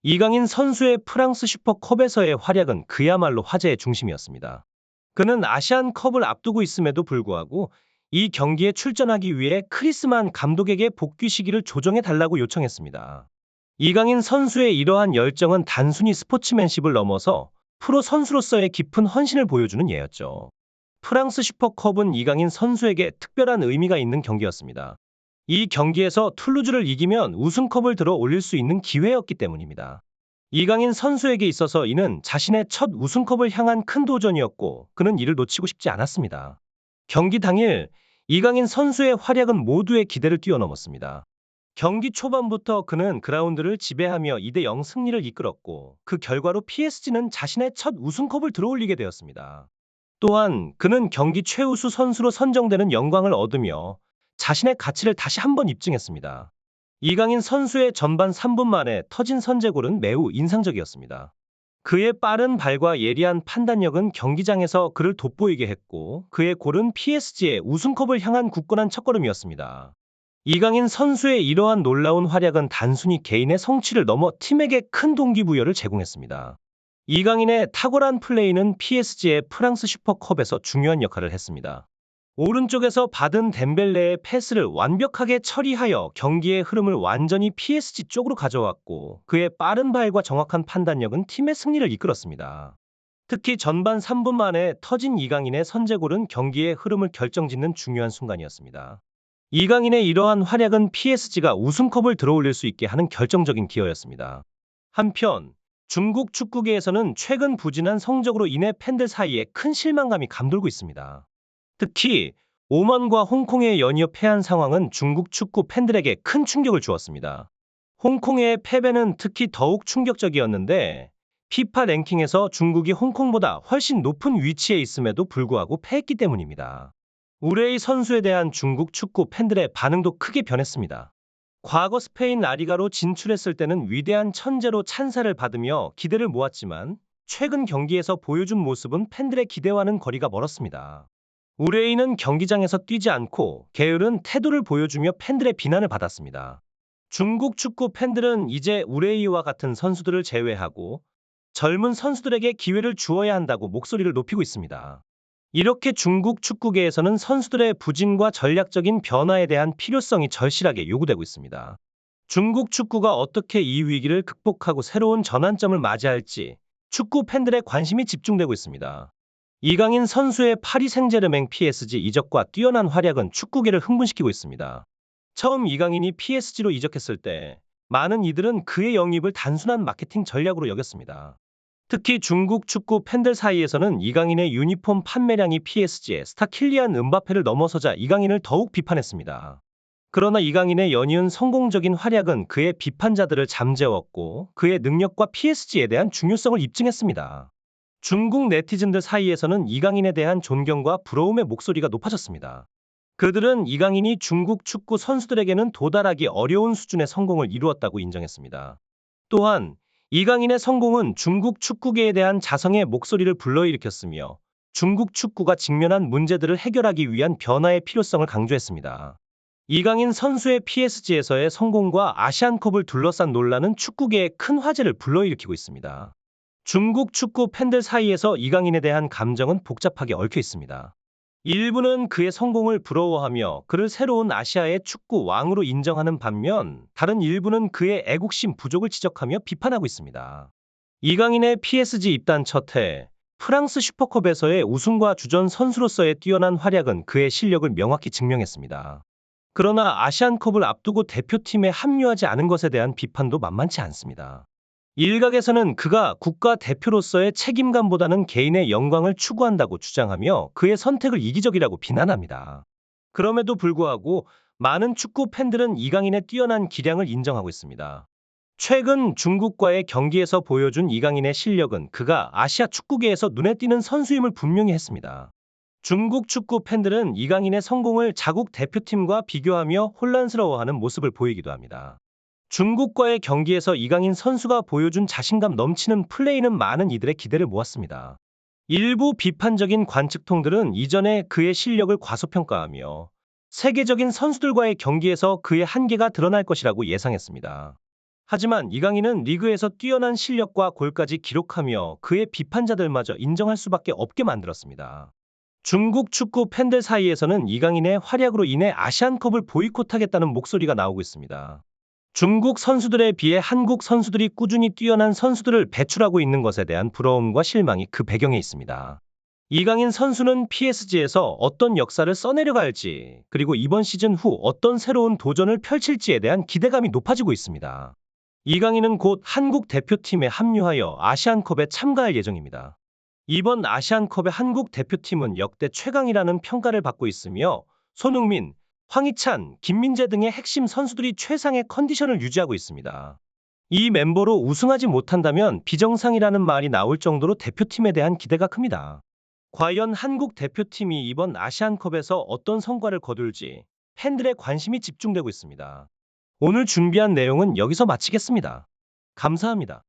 이강인 선수의 프랑스 슈퍼컵에서의 활약은 그야말로 화제의 중심이었습니다. 그는 아시안컵을 앞두고 있음에도 불구하고 이 경기에 출전하기 위해 크리스만 감독에게 복귀 시기를 조정해 달라고 요청했습니다. 이강인 선수의 이러한 열정은 단순히 스포츠맨십을 넘어서 프로 선수로서의 깊은 헌신을 보여주는 예였죠. 프랑스 슈퍼컵은 이강인 선수에게 특별한 의미가 있는 경기였습니다. 이 경기에서 툴루즈를 이기면 우승컵을 들어 올릴 수 있는 기회였기 때문입니다. 이강인 선수에게 있어서 이는 자신의 첫 우승컵을 향한 큰 도전이었고 그는 이를 놓치고 싶지 않았습니다. 경기 당일 이강인 선수의 활약은 모두의 기대를 뛰어넘었습니다. 경기 초반부터 그는 그라운드를 지배하며 2대0 승리를 이끌었고 그 결과로 PSG는 자신의 첫 우승컵을 들어올리게 되었습니다. 또한 그는 경기 최우수 선수로 선정되는 영광을 얻으며 자신의 가치를 다시 한번 입증했습니다. 이강인 선수의 전반 3분 만에 터진 선제골은 매우 인상적이었습니다. 그의 빠른 발과 예리한 판단력은 경기장에서 그를 돋보이게 했고 그의 골은 PSG의 우승컵을 향한 굳건한 첫걸음이었습니다. 이강인 선수의 이러한 놀라운 활약은 단순히 개인의 성취를 넘어 팀에게 큰 동기부여를 제공했습니다. 이강인의 탁월한 플레이는 PSG의 프랑스 슈퍼컵에서 중요한 역할을 했습니다. 오른쪽에서 받은 덴벨레의 패스를 완벽하게 처리하여 경기의 흐름을 완전히 PSG 쪽으로 가져왔고 그의 빠른 발과 정확한 판단력은 팀의 승리를 이끌었습니다. 특히 전반 3분 만에 터진 이강인의 선제골은 경기의 흐름을 결정짓는 중요한 순간이었습니다. 이강인의 이러한 활약은 PSG가 우승컵을 들어올릴 수 있게 하는 결정적인 기여였습니다. 한편 중국 축구계에서는 최근 부진한 성적으로 인해 팬들 사이에 큰 실망감이 감돌고 있습니다. 특히 오만과 홍콩에 연이어 패한 상황은 중국 축구 팬들에게 큰 충격을 주었습니다. 홍콩의 패배는 특히 더욱 충격적이었는데 피파 랭킹에서 중국이 홍콩보다 훨씬 높은 위치에 있음에도 불구하고 패했기 때문입니다. 우레이 선수에 대한 중국 축구 팬들의 반응도 크게 변했습니다. 과거 스페인 라리가로 진출했을 때는 위대한 천재로 찬사를 받으며 기대를 모았지만 최근 경기에서 보여준 모습은 팬들의 기대와는 거리가 멀었습니다. 우레이는 경기장에서 뛰지 않고 게으른 태도를 보여주며 팬들의 비난을 받았습니다. 중국 축구 팬들은 이제 우레이와 같은 선수들을 제외하고 젊은 선수들에게 기회를 주어야 한다고 목소리를 높이고 있습니다. 이렇게 중국 축구계에서는 선수들의 부진과 전략적인 변화에 대한 필요성이 절실하게 요구되고 있습니다. 중국 축구가 어떻게 이 위기를 극복하고 새로운 전환점을 맞이할지 축구 팬들의 관심이 집중되고 있습니다. 이강인 선수의 파리 생제르맹 PSG 이적과 뛰어난 활약은 축구계를 흥분시키고 있습니다. 처음 이강인이 PSG로 이적했을 때 많은 이들은 그의 영입을 단순한 마케팅 전략으로 여겼습니다. 특히 중국 축구 팬들 사이에서는 이강인의 유니폼 판매량이 PSG의 스타 킬리안 음바페를 넘어서자 이강인을 더욱 비판했습니다. 그러나 이강인의 연이은 성공적인 활약은 그의 비판자들을 잠재웠고 그의 능력과 PSG에 대한 중요성을 입증했습니다. 중국 네티즌들 사이에서는 이강인에 대한 존경과 부러움의 목소리가 높아졌습니다. 그들은 이강인이 중국 축구 선수들에게는 도달하기 어려운 수준의 성공을 이루었다고 인정했습니다. 또한 이강인의 성공은 중국 축구계에 대한 자성의 목소리를 불러일으켰으며 중국 축구가 직면한 문제들을 해결하기 위한 변화의 필요성을 강조했습니다. 이강인 선수의 PSG에서의 성공과 아시안컵을 둘러싼 논란은 축구계에 큰 화제를 불러일으키고 있습니다. 중국 축구 팬들 사이에서 이강인에 대한 감정은 복잡하게 얽혀 있습니다. 일부는 그의 성공을 부러워하며 그를 새로운 아시아의 축구 왕으로 인정하는 반면 다른 일부는 그의 애국심 부족을 지적하며 비판하고 있습니다. 이강인의 PSG 입단 첫 해 프랑스 슈퍼컵에서의 우승과 주전 선수로서의 뛰어난 활약은 그의 실력을 명확히 증명했습니다. 그러나 아시안컵을 앞두고 대표팀에 합류하지 않은 것에 대한 비판도 만만치 않습니다. 일각에서는 그가 국가대표로서의 책임감보다는 개인의 영광을 추구한다고 주장하며 그의 선택을 이기적이라고 비난합니다. 그럼에도 불구하고 많은 축구 팬들은 이강인의 뛰어난 기량을 인정하고 있습니다. 최근 중국과의 경기에서 보여준 이강인의 실력은 그가 아시아 축구계에서 눈에 띄는 선수임을 분명히 했습니다. 중국 축구 팬들은 이강인의 성공을 자국 대표팀과 비교하며 혼란스러워하는 모습을 보이기도 합니다. 중국과의 경기에서 이강인 선수가 보여준 자신감 넘치는 플레이는 많은 이들의 기대를 모았습니다. 일부 비판적인 관측통들은 이전에 그의 실력을 과소평가하며 세계적인 선수들과의 경기에서 그의 한계가 드러날 것이라고 예상했습니다. 하지만 이강인은 리그에서 뛰어난 실력과 골까지 기록하며 그의 비판자들마저 인정할 수밖에 없게 만들었습니다. 중국 축구 팬들 사이에서는 이강인의 활약으로 인해 아시안컵을 보이콧하겠다는 목소리가 나오고 있습니다. 중국 선수들에 비해 한국 선수들이 꾸준히 뛰어난 선수들을 배출하고 있는 것에 대한 부러움과 실망이 그 배경에 있습니다. 이강인 선수는 PSG에서 어떤 역사를 써내려갈지, 그리고 이번 시즌 후 어떤 새로운 도전을 펼칠지에 대한 기대감이 높아지고 있습니다. 이강인은 곧 한국 대표팀에 합류하여 아시안컵에 참가할 예정입니다. 이번 아시안컵의 한국 대표팀은 역대 최강이라는 평가를 받고 있으며 손흥민, 황희찬, 김민재 등의 핵심 선수들이 최상의 컨디션을 유지하고 있습니다. 이 멤버로 우승하지 못한다면 비정상이라는 말이 나올 정도로 대표팀에 대한 기대가 큽니다. 과연 한국 대표팀이 이번 아시안컵에서 어떤 성과를 거둘지 팬들의 관심이 집중되고 있습니다. 오늘 준비한 내용은 여기서 마치겠습니다. 감사합니다.